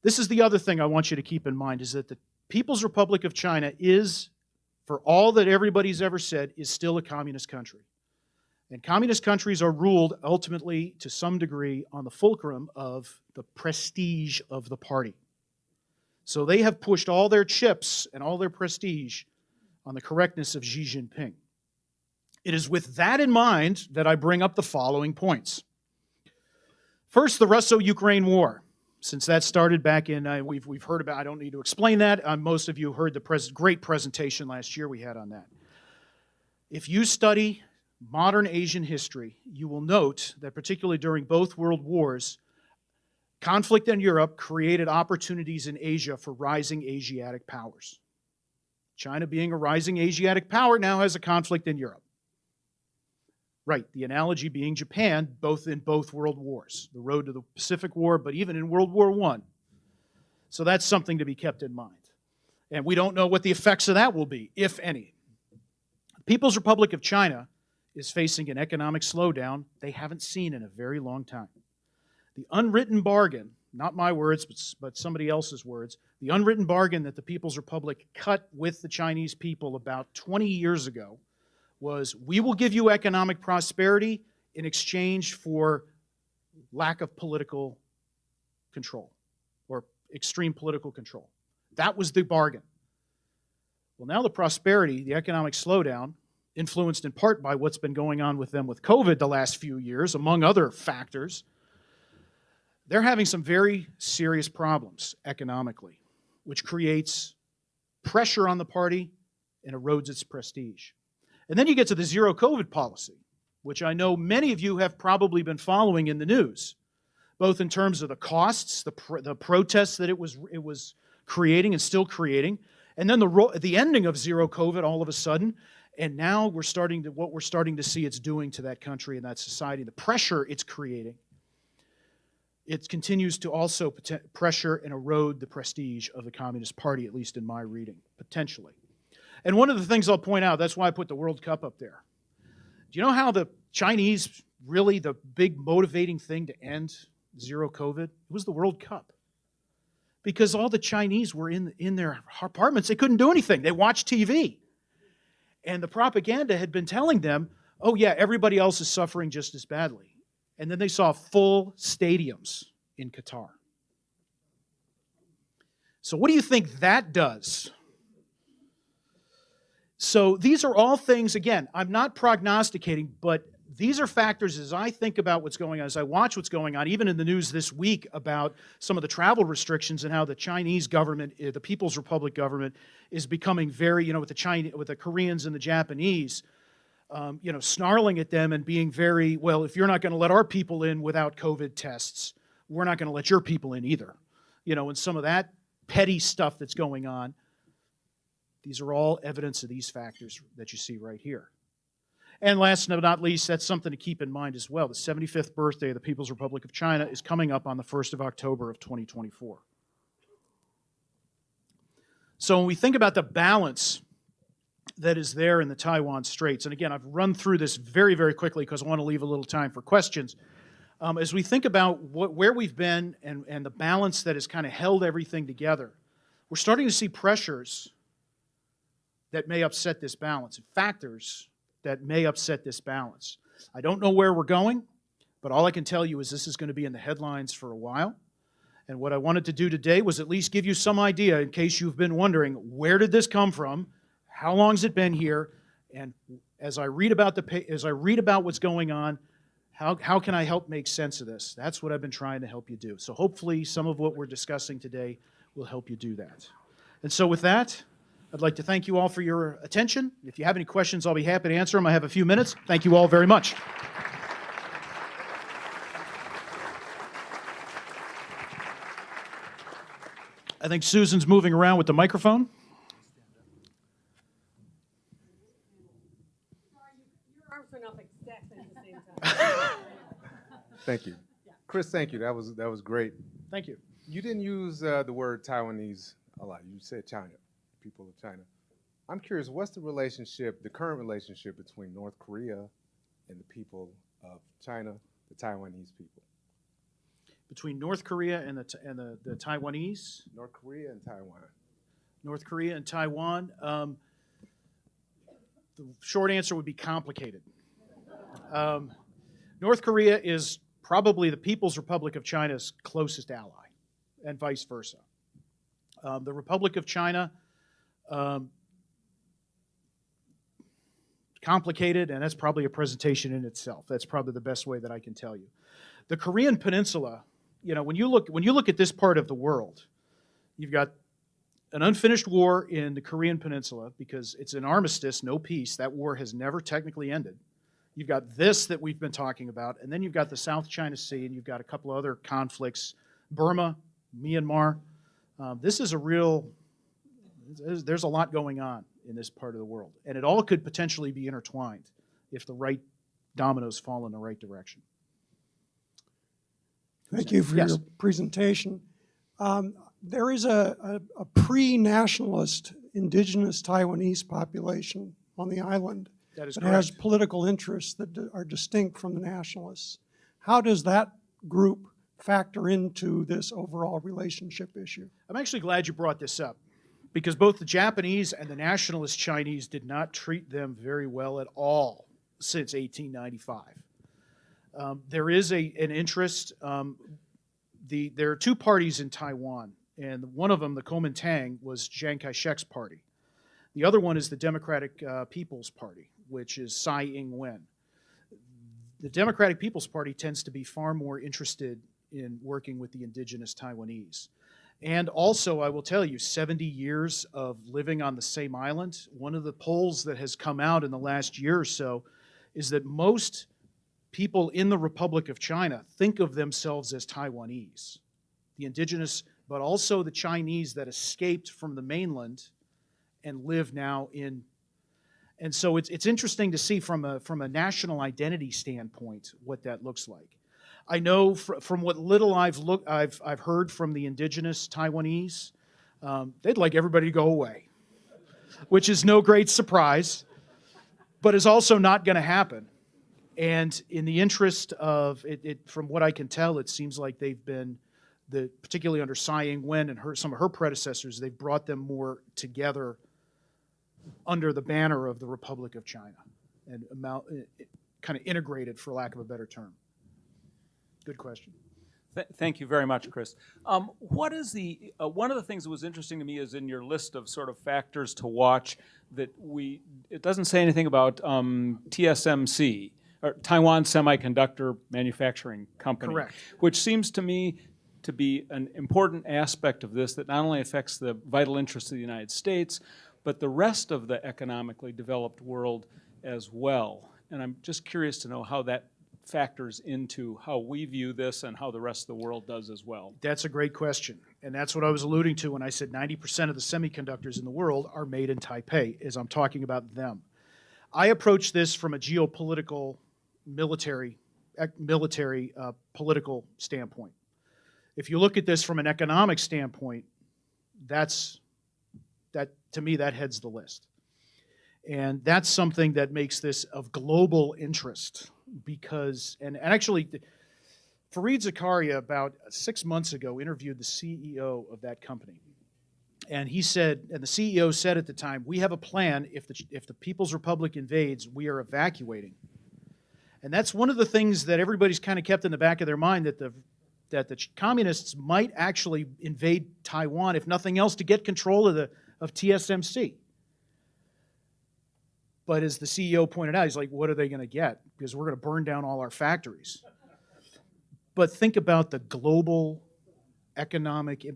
This is the other thing I want you to keep in mind, is that the People's Republic of China is, for all that everybody's ever said, is still a communist country. And communist countries are ruled ultimately, to some degree, on the fulcrum of the prestige of the party. So they have pushed all their chips and all their prestige on the correctness of Xi Jinping. It is with that in mind that I bring up the following points. First, the Russo-Ukraine War. Since that started back in, we've heard about, I don't need to explain that. Most of you heard the great presentation last year we had on that. If you study modern Asian history, you will note that particularly during both world wars, conflict in Europe created opportunities in Asia for rising Asiatic powers. China, being a rising Asiatic power, now has a conflict in Europe. Right, the analogy being Japan, in both world wars, the road to the Pacific War, but even in World War I. So that's something to be kept in mind. And we don't know what the effects of that will be, if any. The People's Republic of China is facing an economic slowdown they haven't seen in a very long time. The unwritten bargain, not my words, but somebody else's words, the unwritten bargain that the People's Republic cut with the Chinese people about 20 years ago was, we will give you economic prosperity in exchange for lack of political control, or extreme political control. That was the bargain. Well, now the prosperity, the economic slowdown, influenced in part by what's been going on with them with COVID the last few years, among other factors, they're having some very serious problems economically, which creates pressure on the party and erodes its prestige. And then you get to the zero COVID policy, which I know many of you have probably been following in the news, both in terms of the costs, the protests that it was creating and still creating, and then the ending of zero COVID all of a sudden, and now what we're starting to see it's doing to that country and that society, the pressure it's creating. It continues to also pressure and erode the prestige of the Communist Party, at least in my reading, potentially. And one of the things I'll point out, that's why I put the World Cup up there. Do you know how the Chinese, really the big motivating thing to end zero COVID? It was the World Cup. Because all the Chinese were in their apartments. They couldn't do anything. They watched TV. And the propaganda had been telling them, oh yeah, everybody else is suffering just as badly. And then they saw full stadiums in Qatar. So what do you think that does? So these are all things, again, I'm not prognosticating, but these are factors as I think about what's going on, as I watch what's going on, even in the news this week about some of the travel restrictions and how the Chinese government, the People's Republic government, is becoming very, with the Koreans and the Japanese, snarling at them and being very, well, if you're not going to let our people in without COVID tests, we're not going to let your people in either. And some of that petty stuff that's going on, these are all evidence of these factors that you see right here. And last but not least, that's something to keep in mind as well. The 75th birthday of the People's Republic of China is coming up on the 1st of October of 2024. So when we think about the balance that is there in the Taiwan Straits, and again, I've run through this very, very quickly because I want to leave a little time for questions. As we think about where we've been and the balance that has kind of held everything together, we're starting to see pressures that may upset this balance, factors that may upset this balance. I don't know where we're going, but all I can tell you is this is going to be in the headlines for a while. And what I wanted to do today was at least give you some idea, in case you've been wondering, where did this come from? How long has it been here? And as I read about what's going on, how can I help make sense of this? That's what I've been trying to help you do. So hopefully some of what we're discussing today will help you do that. And so with that, I'd like to thank you all for your attention. If you have any questions, I'll be happy to answer them. I have a few minutes. Thank you all very much. I think Susan's moving around with the microphone. Your arms went up exactly at the same time. Thank you. Chris, thank you. That was great. Thank you. You didn't use the word Taiwanese a lot. You said China, people of China. I'm curious, what's the current relationship between North Korea and the people of China, the Taiwanese people? Between North Korea and the Taiwanese? North Korea and Taiwan. North Korea and Taiwan. The short answer would be complicated. North Korea is probably the People's Republic of China's closest ally, and vice versa. The Republic of China, complicated, and that's probably a presentation in itself. That's probably the best way that I can tell you. The Korean Peninsula, when you look at this part of the world, you've got an unfinished war in the Korean Peninsula because it's an armistice, no peace. That war has never technically ended. You've got this that we've been talking about, and then you've got the South China Sea, and you've got a couple of other conflicts, Burma, Myanmar. This is there's a lot going on in this part of the world, and it all could potentially be intertwined if the right dominoes fall in the right direction. Thank you for Yes. your presentation. There is a pre-nationalist indigenous Taiwanese population on the island That is that has correct. political interests that are distinct from the nationalists. How does that group factor into this overall relationship issue? I'm actually glad you brought this up, because both the Japanese and the nationalist Chinese did not treat them very well at all since 1895. There is an interest. There are two parties in Taiwan, and one of them, the Kuomintang, was Chiang Kai-shek's party. The other one is the Democratic People's Party, which is Tsai Ing-wen. The Democratic People's Party tends to be far more interested in working with the indigenous Taiwanese. And also, I will tell you, 70 years of living on the same island, one of the polls that has come out in the last year or so is that most people in the Republic of China think of themselves as Taiwanese, the indigenous, but also the Chinese that escaped from the mainland and live now in. And so it's interesting to see from a national identity standpoint what that looks like. I know from what little I've heard from the indigenous Taiwanese, they'd like everybody to go away, which is no great surprise, but is also not going to happen. And in the interest of it, from what I can tell, it seems like they've been, particularly under Tsai Ing-wen and some of her predecessors, they've brought them more together under the banner of the Republic of China and kind of integrated, for lack of a better term. Good question. Thank you very much, Chris. What is the one of the things that was interesting to me is in your list of sort of factors to watch that it doesn't say anything about TSMC, or Taiwan Semiconductor Manufacturing Company. Correct. Which seems to me to be an important aspect of this that not only affects the vital interests of the United States, but the rest of the economically developed world as well. And I'm just curious to know how that factors into how we view this and how the rest of the world does as well. That's a great question. And that's what I was alluding to when I said 90% of the semiconductors in the world are made in Taipei, as I'm talking about them. I approach this from a geopolitical, military, political standpoint. If you look at this from an economic standpoint, to me, that heads the list. And that's something that makes this of global interest because, and actually, Fareed Zakaria about 6 months ago interviewed the CEO of that company. And he said, and the CEO said at the time, we have a plan, if the People's Republic invades, we are evacuating. And that's one of the things that everybody's kind of kept in the back of their mind, that the communists might actually invade Taiwan, if nothing else, to get control of TSMC. But as the CEO pointed out, he's like, what are they going to get? Because we're going to burn down all our factories. But think about the global economic,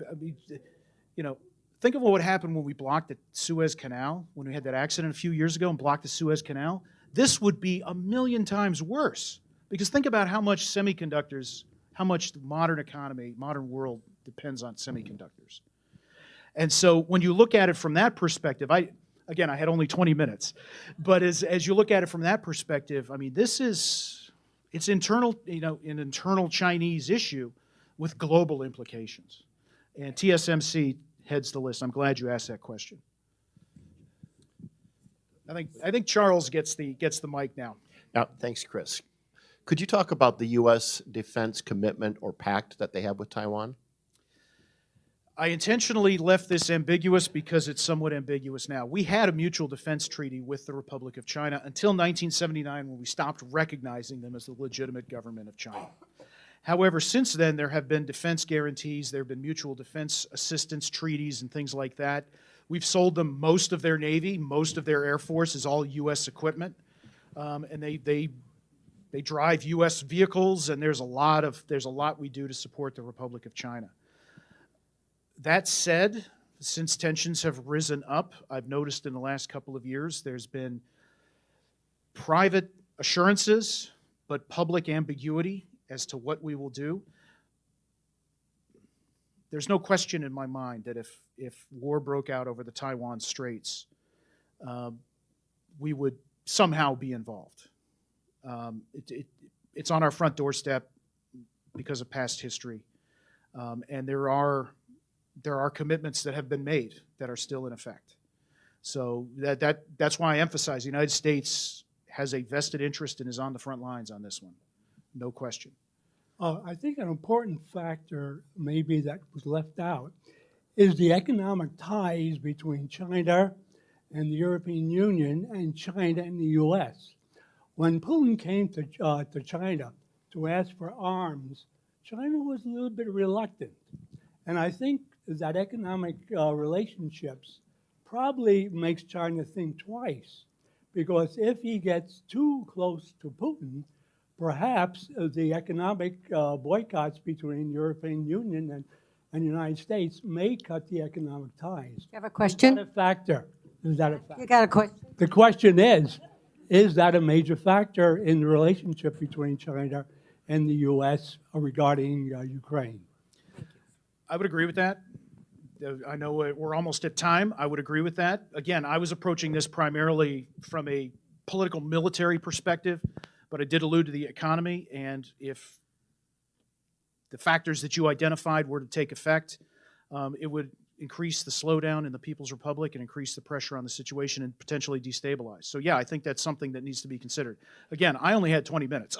think of what happened when we blocked the Suez Canal, when we had that accident a few years ago and blocked the Suez Canal. This would be 1,000,000 times worse. Because think about how much semiconductors, how much the modern economy, modern world depends on semiconductors. And so when you look at it from that perspective, I had only 20 minutes, but as you look at it from that perspective, I mean, it's internal, an internal Chinese issue with global implications. And TSMC heads the list. I'm glad you asked that question. I think Charles gets the mic now. Now, thanks, Chris. Could you talk about the U.S. defense commitment or pact that they have with Taiwan? I intentionally left this ambiguous because it's somewhat ambiguous now. We had a mutual defense treaty with the Republic of China until 1979 when we stopped recognizing them as the legitimate government of China. However, since then, there have been defense guarantees, there have been mutual defense assistance treaties and things like that. We've sold them most of their Navy, most of their Air Force is all U.S. equipment, and they drive U.S. vehicles, and there's a lot we do to support the Republic of China. That said, since tensions have risen up, I've noticed in the last couple of years there's been private assurances, but public ambiguity as to what we will do. There's no question in my mind that if war broke out over the Taiwan Straits, we would somehow be involved. It's on our front doorstep because of past history. And there are commitments that have been made that are still in effect. So that's why I emphasize the United States has a vested interest and is on the front lines on this one. No question. I think an important factor maybe that was left out is the economic ties between China and the European Union and China and the U.S. When Putin came to China to ask for arms, China was a little bit reluctant. And I think that economic relationships probably makes China think twice, because if he gets too close to Putin, perhaps the economic boycotts between European Union and the United States may cut the economic ties. You have a question? Is that a factor? Is that a factor? You got a question? The question is that a major factor in the relationship between China and the U.S. regarding Ukraine? I would agree with that. I know we're almost at time. I would agree with that. Again, I was approaching this primarily from a political military perspective, but I did allude to the economy, and if the factors that you identified were to take effect, it would increase the slowdown in the People's Republic and increase the pressure on the situation and potentially destabilize. So yeah, I think that's something that needs to be considered. Again, I only had 20 minutes,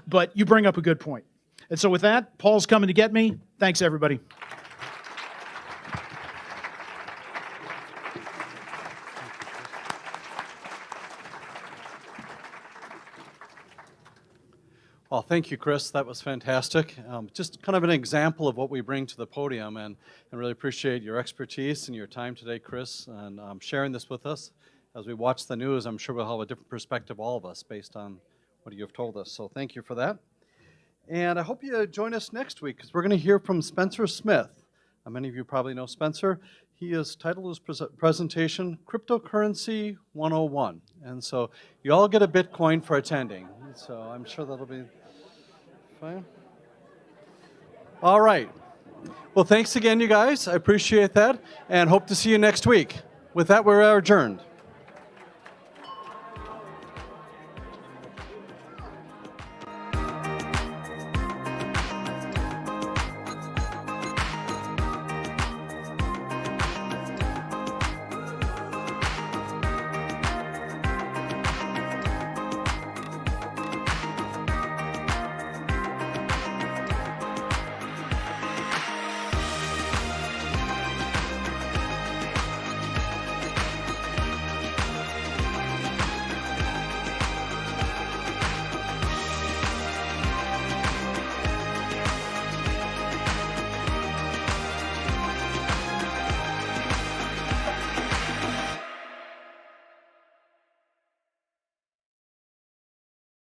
but you bring up a good point. And so with that, Paul's coming to get me. Thanks, everybody. Well, thank you, Chris. That was fantastic. Just kind of an example of what we bring to the podium, and I really appreciate your expertise and your time today, Chris, and sharing this with us. As we watch the news, I'm sure we'll have a different perspective, all of us, based on what you have told us. So thank you for that. And I hope you join us next week, because we're going to hear from Spencer Smith. Many of you probably know Spencer. He has titled his presentation, Cryptocurrency 101. And so you all get a Bitcoin for attending. So I'm sure that'll be fine. All right. Well, thanks again, you guys. I appreciate that, and hope to see you next week. With that, we're adjourned.